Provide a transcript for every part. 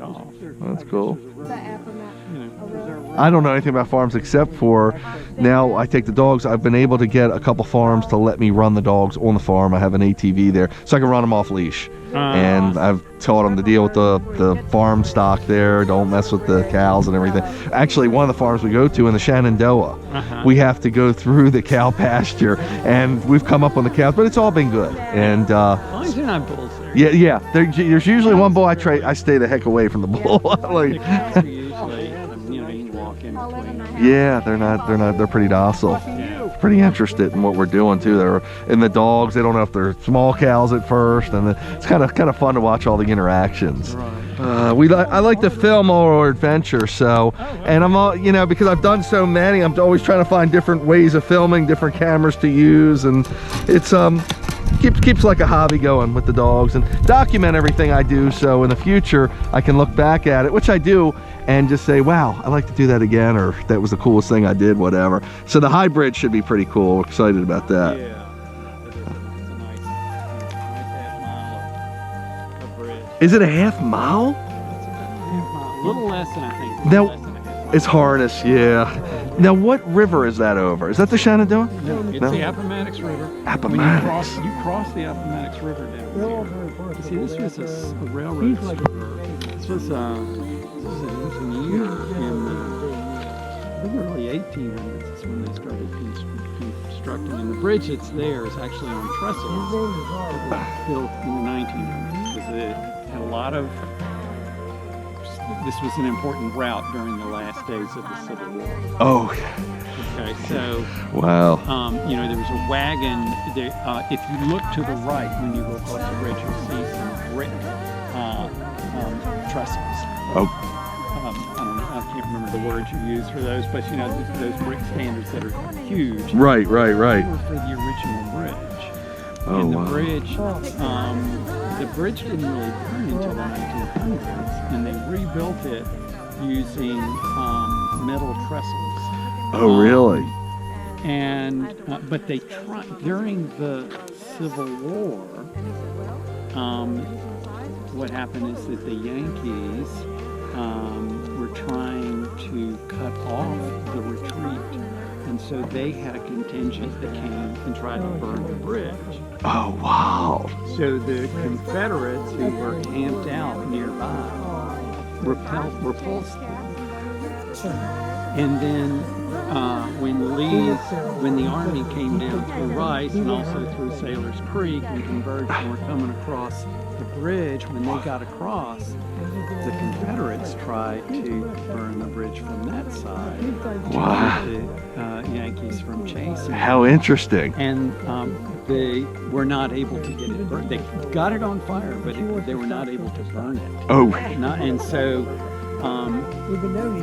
off. That's cool. You know, I don't know anything about farms except for now I take the dogs. I've been able to get a couple farms to let me run the dogs on the farm. I have an ATV there, so I can run them off leash. And I've taught them to deal with the farm stock there. Don't mess with the cows and everything. Actually, one of the farms we go to in the Shenandoah, we have to go through the cow pasture, and we've come up on the cows, but it's all been good. And as long as you're not bulls there. yeah. There's usually one bull I stay the heck away from the bull. Like, The cows are usually, you know, you can walk in between. yeah, they're pretty docile. Yeah. Pretty interested in what we're doing too. They're in the dogs. They don't know if they're small cows at first, and it's kind of fun to watch all the interactions. Right. I like to film all our adventures, so and I'm all, you know, because I've done so many, I'm always trying to find different ways of filming, different cameras to use, and it's keeps like a hobby going with the dogs, and document everything I do, so in the future I can look back at it, which I do, and just say, wow, I'd like to do that again, or that was the coolest thing I did, whatever. So the hybrid should be pretty cool. We're excited about that. Yeah. It's a nice half mile of bridge. Is it a half mile? A little less than I think. Now, Less than a half mile. it's harness, yeah. Now, what river is that over? Is that the Shenandoah? No, it's No? the Appomattox River. Appomattox. When you cross the Appomattox River down here. You see, this was a railroad spur. This was an engineer in the early 1800s. That's when they started constructing. And the bridge that's there is actually on trestles. It was built in the 1900s because it had a lot of. This was an important route during the last days of the Civil War. Oh, Okay, so wow. you know, there was a wagon. There, if you look to the right when you go across the bridge, you'll see some brick trestles. Oh. I don't know. I can't remember the words you use for those, but you know, those brick standards that are huge. Right. They were for the original bridge. Oh, And the wow. bridge didn't really burn until the 1900s, and they rebuilt it using metal trestles. Oh, really? And but they tried during the Civil War. What happened is that the Yankees were trying to cut off the retreat, and so they had a contingent that came and tried to burn the bridge. Oh, wow. So the Confederates who were camped out nearby repulsed them. And then when the army came down through Rice and also through Sailor's Creek and converged and were coming across the bridge, when they got across, the Confederates tried to burn the bridge from that side. Wow. To keep the Yankees from chasing. How interesting. And they were not able to get it burned. They got it on fire, but they were not able to burn it. Oh. And so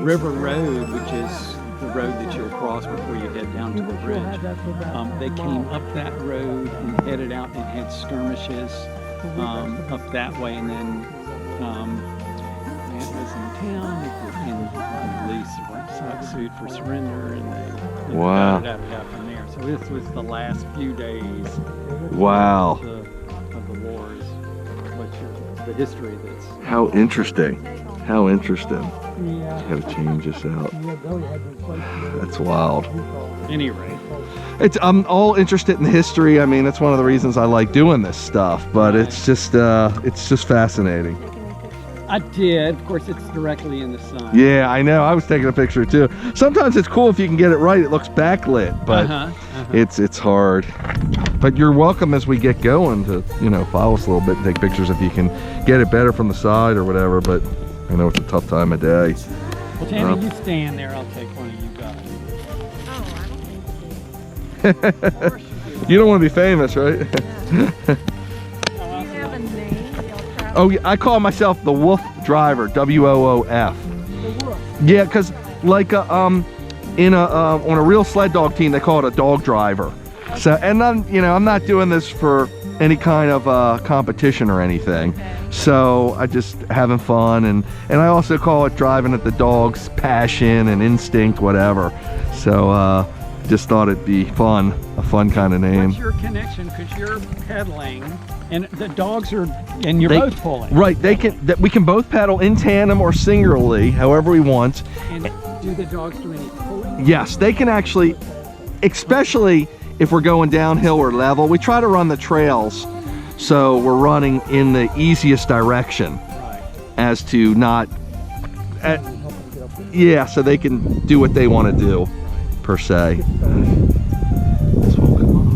River Road, which is the road that you'll cross before you head down to the bridge, they came up that road and headed out and had skirmishes up that way, and then it was in town, and the police sued for surrender, and they got it out from there. So this was the last few days Wow. of the wars, the history that's... How interesting. How interesting. Gotta change this out. That's wild. Anyway. I'm all interested in history. I mean, that's one of the reasons I like doing this stuff, but it's just fascinating. I did. Of course, it's directly in the sun. Yeah, I know. I was taking a picture too. Sometimes it's cool if you can get it right. It looks backlit, but it's hard. But you're welcome as we get going to, you know, follow us a little bit and take pictures if you can get it better from the side or whatever. But I know it's a tough time of day. Well, Tamer, you stand there. I'll take one of you guys. You don't want to be famous, right? Oh, yeah, I call myself the WooFDriver, W-O-O-F. Yeah, because like on a real sled dog team, they call it a dog driver. So, and I'm not doing this for any kind of competition or anything. So I just having fun, and I also call it driving at the dog's passion and instinct, whatever. So just thought it'd be fun, a fun kind of name. What's your connection? Because you're pedaling, and the dogs are, and you're both pulling. Right, we can both pedal in tandem or singularly, however we want. And do the dogs do any pulling? Yes, they can actually, especially if we're going downhill or level. We try to run the trails, so we're running in the easiest direction, as to not, yeah, so they can do what they want to do, per se. This won't come off.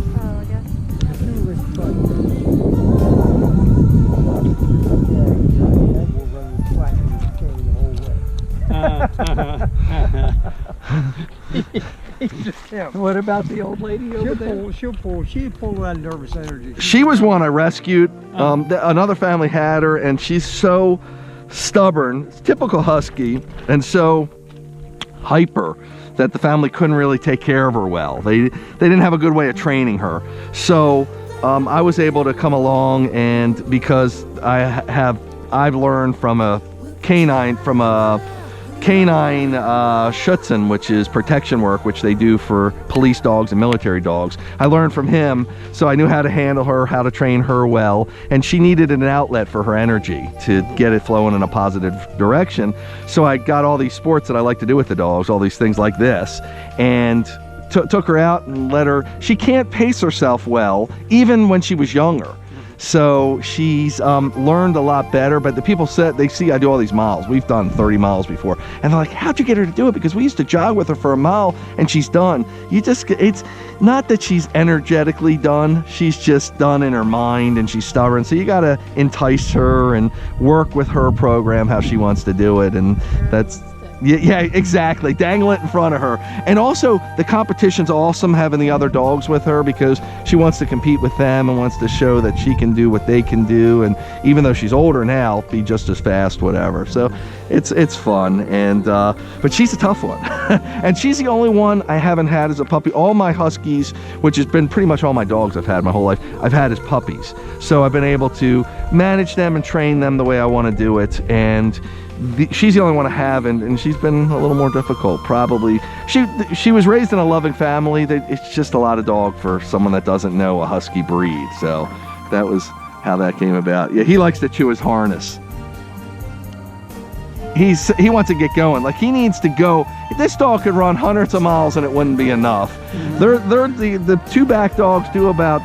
What about the old lady over there? She'll pull that nervous energy. She was one I rescued. Another family had her, and she's so stubborn. It's typical Husky, and so hyper that the family couldn't really take care of her well. They didn't have a good way of training her. So I was able to come along, and because I've learned from a canine Schutzen, which is protection work, which they do for police dogs and military dogs. I learned from him, so I knew how to handle her, how to train her well, and she needed an outlet for her energy to get it flowing in a positive direction. So I got all these sports that I like to do with the dogs, all these things like this, and took her out and let her. She can't pace herself well, even when she was younger. So she's learned a lot better, but the people said, they see I do all these miles. We've done 30 miles before, and they're like, how'd you get her to do it? Because we used to jog with her for a mile and she's done. It's not that she's energetically done, she's just done in her mind, and she's stubborn. So you gotta entice her and work with her program how she wants to do it, and that's, yeah, exactly. Dangle it in front of her. And also, the competition's awesome having the other dogs with her, because she wants to compete with them and wants to show that she can do what they can do. And even though she's older now, be just as fast, whatever. So it's fun. And but she's a tough one. And she's the only one I haven't had as a puppy. All my Huskies, which has been pretty much all my dogs I've had my whole life, I've had as puppies. So I've been able to manage them and train them the way I want to do it. And she's the only one I have, and she's been a little more difficult. Probably she was raised in a loving family. It's just a lot of dog for someone that doesn't know a Husky breed. So that was how that came about. Yeah, he likes to chew his harness. He wants to get going. Like, he needs to go. This dog could run hundreds of miles and it wouldn't be enough. The two back dogs do about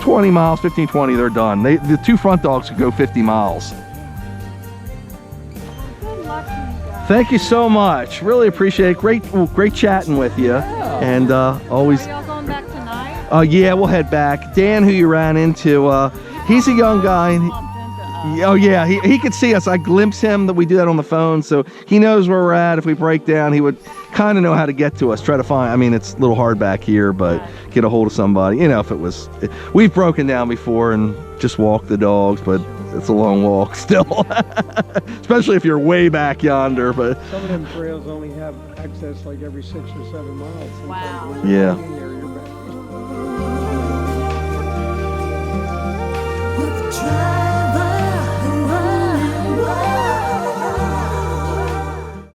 20 miles, 15, 20. They're done. The two front dogs could go 50 miles. Thank you so much. Really appreciate it. Great chatting with you. Yeah. And always. Are y'all going back tonight? Yeah, we'll head back. Dan, who you ran into, he's a young guy. Oh yeah, he could see us. I glimpse him. That we do that on the phone, so he knows where we're at. If we break down, he would kind of know how to get to us. Try to find. I mean, it's a little hard back here, but get a hold of somebody. You know, if it was, we've broken down before and just walked the dogs, but it's a long walk still, especially if you're way back yonder. But some of them trails only have access like every 6 or 7 miles. Sometimes Wow. when you're Yeah. in there, you're back. With